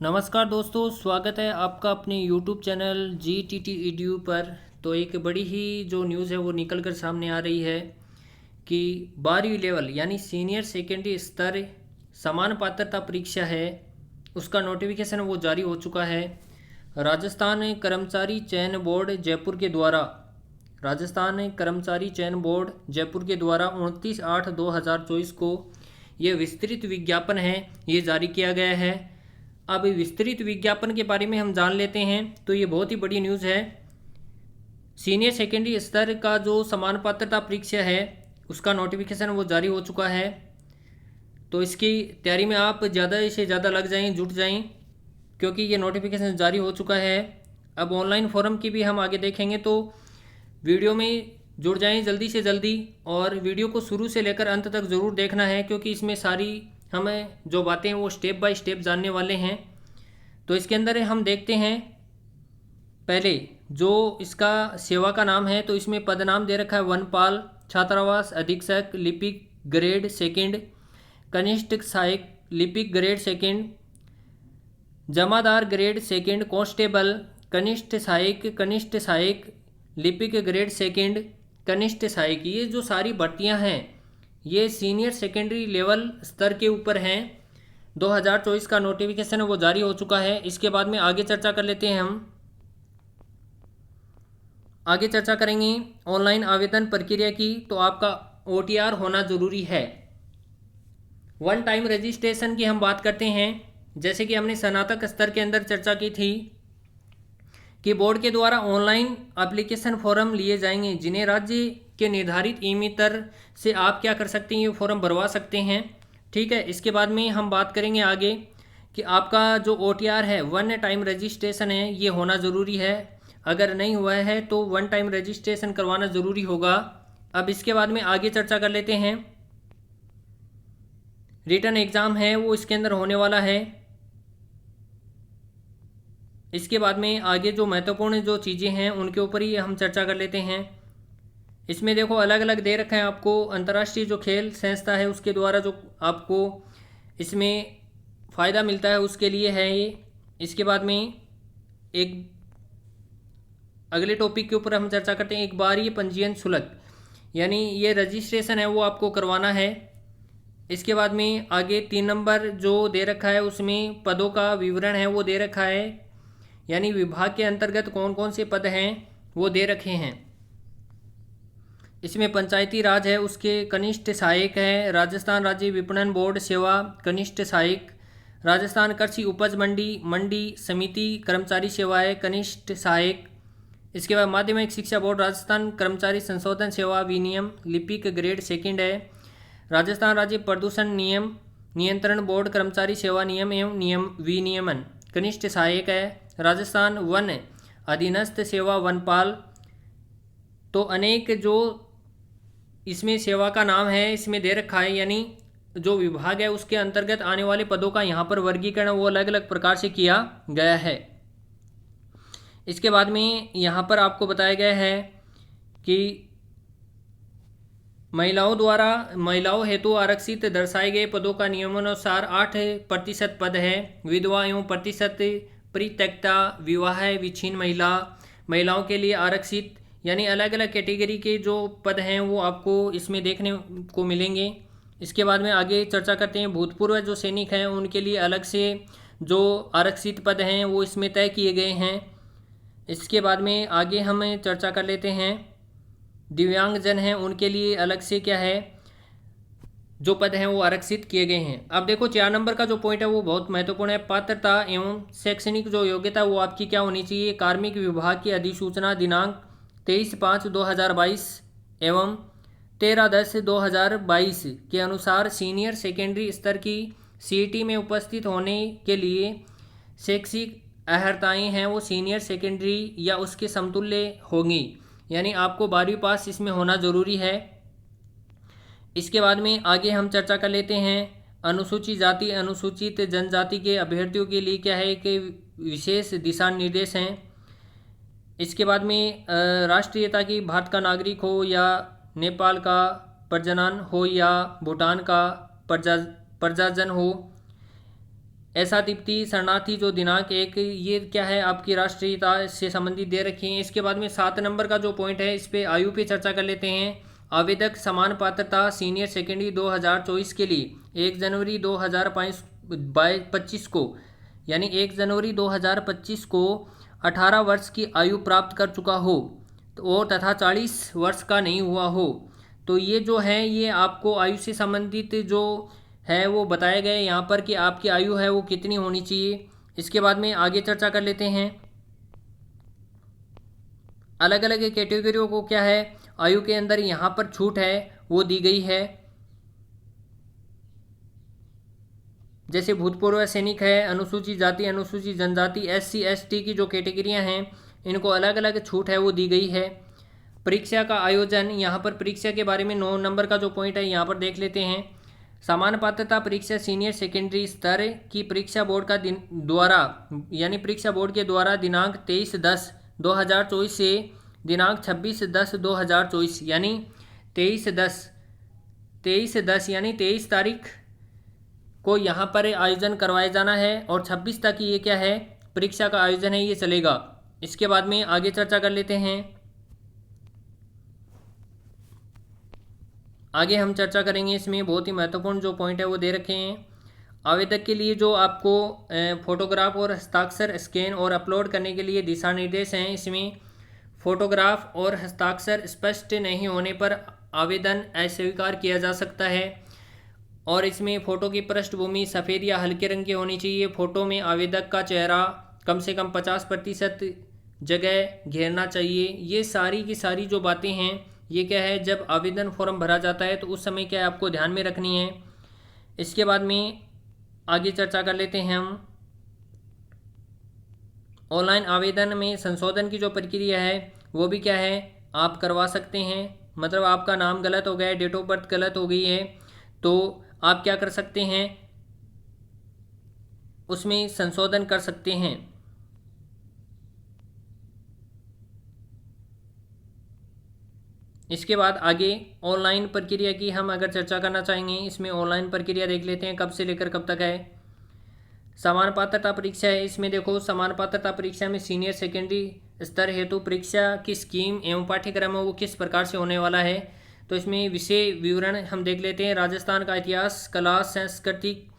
नमस्कार दोस्तों, स्वागत है आपका अपने YouTube चैनल GTT EDU पर। तो एक बड़ी ही जो न्यूज़ है वो निकल कर सामने आ रही है कि 12वीं लेवल यानी सीनियर सेकेंडरी स्तर समान पात्रता परीक्षा है, उसका नोटिफिकेशन वो जारी हो चुका है। राजस्थान कर्मचारी चयन बोर्ड जयपुर के द्वारा राजस्थान कर्मचारी चयन बोर्ड जयपुर के द्वारा 29/8/2024 को ये विस्तृत विज्ञापन है ये जारी किया गया है। अब विस्तृत विज्ञापन के बारे में हम जान लेते हैं। तो ये बहुत ही बड़ी न्यूज़ है। सीनियर सेकेंडरी स्तर का जो समान पात्रता परीक्षा है उसका नोटिफिकेशन वो जारी हो चुका है। तो इसकी तैयारी में आप ज़्यादा से ज़्यादा लग जाएं, जुट जाएं, क्योंकि ये नोटिफिकेशन जारी हो चुका है। अब ऑनलाइन फॉर्म की भी हम आगे देखेंगे, तो वीडियो में जुड़ जाएं जल्दी से जल्दी, और वीडियो को शुरू से लेकर अंत तक ज़रूर देखना है, क्योंकि इसमें सारी हमें जो बातें हैं वो स्टेप बाय स्टेप जानने वाले हैं। तो इसके अंदर हम देखते हैं पहले जो इसका सेवा का नाम है। तो इसमें पद नाम दे रखा है वनपाल, छात्रावास अधीक्षक, लिपिक ग्रेड सेकंड, कनिष्ठ सहायक लिपिक ग्रेड सेकंड, जमादार ग्रेड सेकंड, कांस्टेबल, कनिष्ठ सहायक लिपिक ग्रेड सेकंड, कनिष्ठ सहायक। ये जो सारी भर्तियां हैं ये सीनियर सेकेंडरी लेवल स्तर के ऊपर हैं। 2024 का नोटिफिकेशन वो जारी हो चुका है। इसके बाद में आगे चर्चा कर लेते हैं। हम आगे चर्चा करेंगे ऑनलाइन आवेदन प्रक्रिया की। तो आपका OTR होना ज़रूरी है। वन टाइम रजिस्ट्रेशन की हम बात करते हैं। जैसे कि हमने स्नातक स्तर के अंदर चर्चा की थी कि बोर्ड के द्वारा ऑनलाइन एप्लीकेशन फॉर्म लिए जाएंगे, जिन्हें राज्य के निर्धारित ई-मित्र से आप क्या कर सकते हैं, ये फॉर्म भरवा सकते हैं। ठीक है। इसके बाद में हम बात करेंगे आगे कि आपका जो OTR है, वन टाइम रजिस्ट्रेशन है, ये होना ज़रूरी है। अगर नहीं हुआ है तो वन टाइम रजिस्ट्रेशन करवाना ज़रूरी होगा। अब इसके बाद में आगे चर्चा कर लेते हैं। रिटन एग्ज़ाम है वो इसके अंदर होने वाला है। इसके बाद में आगे जो महत्वपूर्ण जो चीज़ें हैं उनके ऊपर ही हम चर्चा कर लेते हैं। इसमें देखो अलग अलग दे रखा है आपको। अंतर्राष्ट्रीय जो खेल संस्था है उसके द्वारा जो आपको इसमें फ़ायदा मिलता है उसके लिए है ये। इसके बाद में एक अगले टॉपिक के ऊपर हम चर्चा करते हैं। एक बार ये पंजीयन शुल्क, यानी ये रजिस्ट्रेशन है वो आपको करवाना है। इसके बाद में आगे 3 नंबर जो दे रखा है उसमें पदों का विवरण है वो दे रखा है, यानी विभाग के अंतर्गत कौन कौन से पद हैं वो दे रखे हैं। इसमें पंचायती राज है उसके कनिष्ठ सहायक है, राजस्थान राज्य विपणन बोर्ड सेवा कनिष्ठ सहायक, राजस्थान कृषि उपज मंडी समिति कर्मचारी सेवाएं कनिष्ठ सहायक। इसके बाद माध्यमिक शिक्षा बोर्ड राजस्थान कर्मचारी संशोधन सेवा विनियम लिपिक ग्रेड सेकंड है, राजस्थान राज्य प्रदूषण नियम नियंत्रण बोर्ड कर्मचारी सेवा नियम एवं विनियमन कनिष्ठ सहायक है, राजस्थान वन अधीनस्थ सेवा वनपाल। तो अनेक जो इसमें सेवा का नाम है इसमें दे रखा है, यानी जो विभाग है उसके अंतर्गत आने वाले पदों का यहाँ पर वर्गीकरण वो अलग अलग प्रकार से किया गया है। इसके बाद में यहाँ पर आपको बताया गया है कि महिलाओं हेतु आरक्षित दर्शाए गए पदों का नियमानुसार 8% पद है। विधवा एवं प्रतिशत परित्यक्ता विवाह विच्छिन्न महिलाओं के लिए आरक्षित, यानी अलग अलग कैटेगरी के जो पद हैं वो आपको इसमें देखने को मिलेंगे। इसके बाद में आगे चर्चा करते हैं। भूतपूर्व जो सैनिक हैं उनके लिए अलग से जो आरक्षित पद हैं वो इसमें तय किए गए हैं। इसके बाद में आगे हम चर्चा कर लेते हैं। दिव्यांगजन हैं उनके लिए अलग से क्या है जो पद हैं वो आरक्षित किए गए हैं। अब देखो 4 नंबर का जो पॉइंट है वो बहुत महत्वपूर्ण है। पात्रता एवं शैक्षणिक जो योग्यता वो आपकी क्या होनी चाहिए। कार्मिक विभाग की अधिसूचना दिनांक 23/5/2022 एवं 13/10/2022 के अनुसार सीनियर सेकेंडरी स्तर की CET में उपस्थित होने के लिए शैक्षिक अर्हताएँ हैं वो सीनियर सेकेंडरी या उसके समतुल्य होंगी, यानी आपको 12वीं पास इसमें होना ज़रूरी है। इसके बाद में आगे हम चर्चा कर लेते हैं। अनुसूचित जाति अनुसूचित जनजाति के अभ्यर्थियों के लिए क्या है कि विशेष दिशा निर्देश हैं। इसके बाद में राष्ट्रीयता की भारत का नागरिक हो या नेपाल का प्रजनन हो या भूटान का प्रजाजन हो, ऐसा तिब्बती शरणार्थी जो दिनांक 1, ये क्या है आपकी राष्ट्रीयता से संबंधित दे रखी हैं। इसके बाद में 7 नंबर का जो पॉइंट है, इस पे आयु पे चर्चा कर लेते हैं। आवेदक समान पात्रता सीनियर सेकेंडरी 2024 के लिए 1 जनवरी 2025 को, यानी 1 जनवरी 2025 को 18 वर्ष की आयु प्राप्त कर चुका हो तो तथा 40 वर्ष का नहीं हुआ हो। तो ये जो है, ये आपको आयु से संबंधित जो है वो बताया गया है यहाँ पर कि आपकी आयु है वो कितनी होनी चाहिए। इसके बाद में आगे चर्चा कर लेते हैं। अलग अलग कैटेगरियों को क्या है आयु के अंदर यहाँ पर छूट है वो दी गई है। जैसे भूतपूर्व सैनिक है, अनुसूचित जाति, अनुसूचित जनजाति, SC ST की जो कैटेगरियाँ हैं इनको अलग अलग छूट है वो दी गई है। परीक्षा का आयोजन, यहाँ पर परीक्षा के बारे में 9 नंबर का जो पॉइंट है यहाँ पर देख लेते हैं। समान पात्रता परीक्षा सीनियर सेकेंडरी स्तर की परीक्षा बोर्ड का द्वारा, यानी परीक्षा बोर्ड के द्वारा दिनांक 23/10/2024 से दिनांक 26/10/2024 यानी 23/10 यानी 23 तारीख को यहाँ पर आयोजन करवाया जाना है और 26 तक ये क्या है परीक्षा का आयोजन है ये चलेगा। इसके बाद में आगे चर्चा कर लेते हैं। आगे हम चर्चा करेंगे, इसमें बहुत ही महत्वपूर्ण जो पॉइंट है वो दे रखे हैं। आवेदक के लिए जो आपको फोटोग्राफ और हस्ताक्षर स्कैन और अपलोड करने के लिए दिशा निर्देश हैं। इसमें फोटोग्राफ और हस्ताक्षर स्पष्ट नहीं होने पर आवेदन अस्वीकार किया जा सकता है और इसमें फ़ोटो की पृष्ठभूमि सफ़ेद या हल्के रंग की होनी चाहिए। फ़ोटो में आवेदक का चेहरा कम से कम 50% जगह घेरना चाहिए। ये सारी की सारी जो बातें हैं ये क्या है, जब आवेदन फॉर्म भरा जाता है तो उस समय क्या है आपको ध्यान में रखनी है। इसके बाद में आगे चर्चा कर लेते हैं हम। ऑनलाइन आवेदन में संशोधन की जो प्रक्रिया है वो भी क्या है आप करवा सकते हैं। मतलब आपका नाम गलत हो गया है, डेट ऑफ बर्थ गलत हो गई है, तो आप क्या कर सकते हैं उसमें संशोधन कर सकते हैं। इसके बाद आगे ऑनलाइन प्रक्रिया की हम अगर चर्चा करना चाहेंगे, इसमें ऑनलाइन प्रक्रिया देख लेते हैं कब से लेकर कब तक है। समान पात्रता परीक्षा है, इसमें देखो समान पात्रता परीक्षा में सीनियर सेकेंडरी स्तर हेतु परीक्षा की स्कीम एवं पाठ्यक्रम वो किस प्रकार से होने वाला है। तो इसमें विषय विवरण हम देख लेते हैं। राजस्थान का इतिहास, कला, संस्कृति,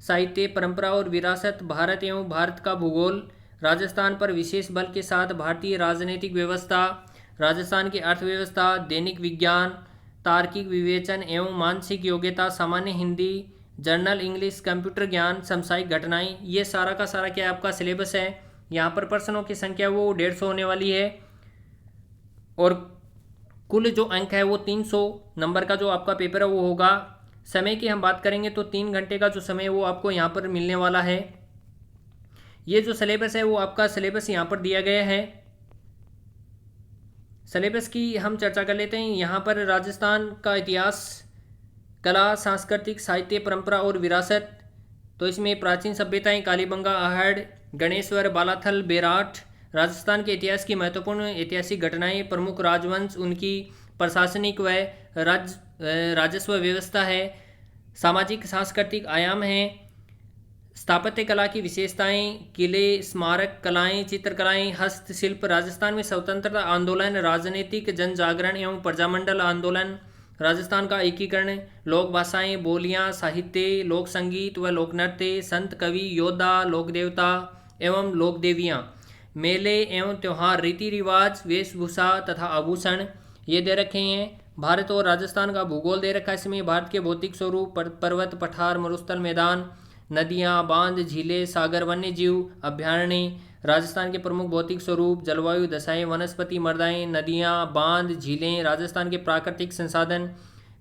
साहित्य, परंपरा और विरासत, भारत एवं भारत का भूगोल, राजस्थान पर विशेष बल के साथ भारतीय राजनीतिक व्यवस्था, राजस्थान की अर्थव्यवस्था, दैनिक विज्ञान, तार्किक विवेचन एवं मानसिक योग्यता, सामान्य हिंदी, जर्नल इंग्लिश, कंप्यूटर ज्ञान, समसामयिक घटनाएं, ये सारा का सारा क्या आपका सिलेबस है। यहाँ पर प्रश्नों की संख्या वो 150 होने वाली है और कुल जो अंक है वो 300 नंबर का जो आपका पेपर है वो होगा। समय की हम बात करेंगे तो 3 घंटे का जो समय वो आपको यहाँ पर मिलने वाला है। ये जो सिलेबस है वो आपका सिलेबस यहाँ पर दिया गया है। सिलेबस की हम चर्चा कर लेते हैं। यहाँ पर राजस्थान का इतिहास, कला, सांस्कृतिक, साहित्य, परंपरा और विरासत, तो इसमें प्राचीन सभ्यताएं, कालीबंगा, आहड़, गणेश्वर, बालाथल, बेराट, राजस्थान के इतिहास की महत्वपूर्ण ऐतिहासिक घटनाएं, प्रमुख राजवंश, उनकी प्रशासनिक व राजस्व व्यवस्था है, सामाजिक सांस्कृतिक आयाम हैं, स्थापत्य कला की विशेषताएं, किले, स्मारक कलाएं, चित्रकलाएं, हस्तशिल्प, राजस्थान में स्वतंत्रता आंदोलन, राजनीतिक जन जागरण एवं प्रजामंडल आंदोलन, राजस्थान का एकीकरण, लोक भाषाएं, बोलियां, साहित्य, लोक संगीत व लोक नृत्य, संत कवि, योद्धा, लोक देवता एवं लोक देवियाँ, मेले एवं त्यौहार, रीति रिवाज, वेशभूषा तथा आभूषण, ये दे रखे हैं। भारत और राजस्थान का भूगोल दे रखा है। इसमें भारत के भौतिक स्वरूप, पर्वत, पठार, मरुस्थल, मैदान, नदियाँ, बांध, झीलें, सागर, वन्य जीव अभ्यारण्य, राजस्थान के प्रमुख भौतिक स्वरूप, जलवायु दशाएं, वनस्पति मृदाएं, नदियाँ, बांध, झीलें, राजस्थान के प्राकृतिक संसाधन,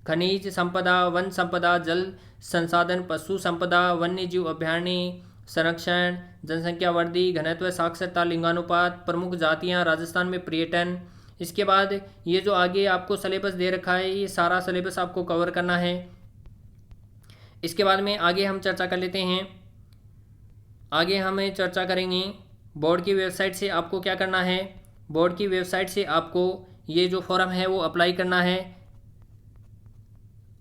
खनिज संपदा, वन संपदा, जल संसाधन, पशु संपदा, वन्य जीव अभ्यारण्य, संरक्षण, जनसंख्या वृद्धि, घनत्व, साक्षरता, लिंगानुपात, प्रमुख जातियाँ, राजस्थान में पर्यटन। इसके बाद ये जो आगे आपको सिलेबस दे रखा है ये सारा सिलेबस आपको कवर करना है। इसके बाद में आगे हम चर्चा कर लेते हैं। आगे हमें चर्चा करेंगे बोर्ड की वेबसाइट से आपको क्या करना है। बोर्ड की वेबसाइट से आपको ये जो फॉर्म है वो अप्लाई करना है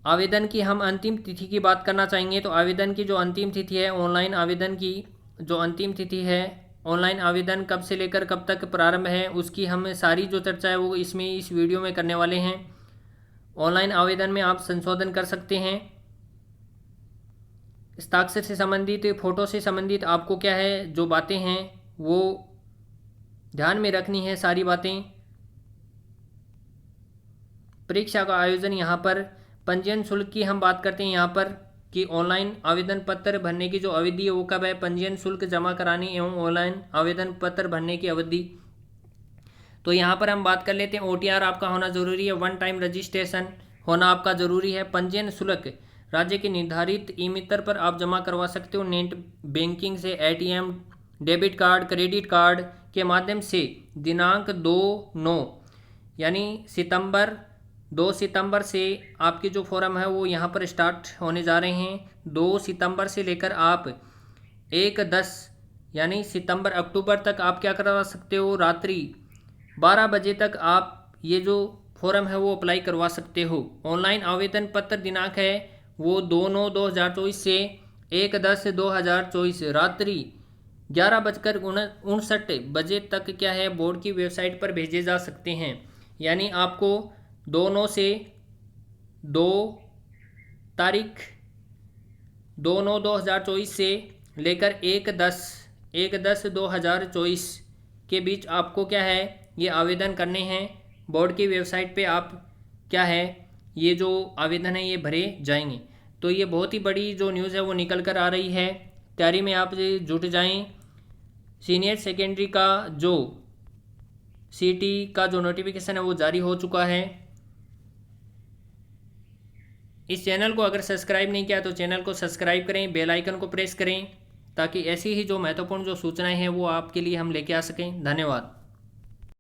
आवेदन की हम अंतिम तिथि की बात करना चाहेंगे तो आवेदन की जो अंतिम तिथि है, ऑनलाइन आवेदन की जो अंतिम तिथि है, ऑनलाइन आवेदन कब से लेकर कब तक प्रारंभ है, उसकी हम सारी जो चर्चा है वो इस वीडियो में करने वाले हैं। ऑनलाइन आवेदन में आप संशोधन कर सकते हैं। हस्ताक्षर से संबंधित, फ़ोटो से संबंधित आपको क्या है जो बातें हैं वो ध्यान में रखनी है सारी बातें। परीक्षा का आयोजन, यहाँ पर पंजीयन शुल्क की हम बात करते हैं यहाँ पर कि ऑनलाइन आवेदन पत्र भरने की जो अवधि है वो कब है, पंजीयन शुल्क जमा कराने एवं ऑनलाइन आवेदन पत्र भरने की अवधि। तो यहाँ पर हम बात कर लेते हैं OTR आपका होना ज़रूरी है, वन टाइम रजिस्ट्रेशन होना आपका ज़रूरी है। पंजीयन शुल्क राज्य के निर्धारित ई-मित्र पर आप जमा करवा सकते हो नेट बैंकिंग से, ATM, debit card, credit card के माध्यम से दिनांक 2/9 यानी 2 सितंबर से आपके जो फॉर्म है वो यहाँ पर स्टार्ट होने जा रहे हैं। 2 सितंबर से लेकर आप 1/10 यानी सितंबर अक्टूबर तक आप क्या करवा सकते हो, रात्रि 12 बजे तक आप ये जो फॉर्म है वो अप्लाई करवा सकते हो। ऑनलाइन आवेदन पत्र दिनांक है वो 2/9/2024 से 1/10/2024 रात्रि 11:59 बजे तक क्या है बोर्ड की वेबसाइट पर भेजे जा सकते हैं। यानी आपको 2/9 से 2 तारीख 2/9/2024 से लेकर 1/10/2024 के बीच आपको क्या है ये आवेदन करने हैं। बोर्ड की वेबसाइट पे आप क्या है ये जो आवेदन है ये भरे जाएंगे। तो ये बहुत ही बड़ी जो न्यूज़ है वो निकल कर आ रही है। तैयारी में आप जुट जाएं। सीनियर सेकेंडरी का जो CT का जो नोटिफिकेशन है वो जारी हो चुका है। इस चैनल को अगर सब्सक्राइब नहीं किया तो चैनल को सब्सक्राइब करें, बेल आइकन को प्रेस करें ताकि ऐसी ही जो महत्वपूर्ण जो सूचनाएं हैं वो आपके लिए हम लेके आ सकें। धन्यवाद।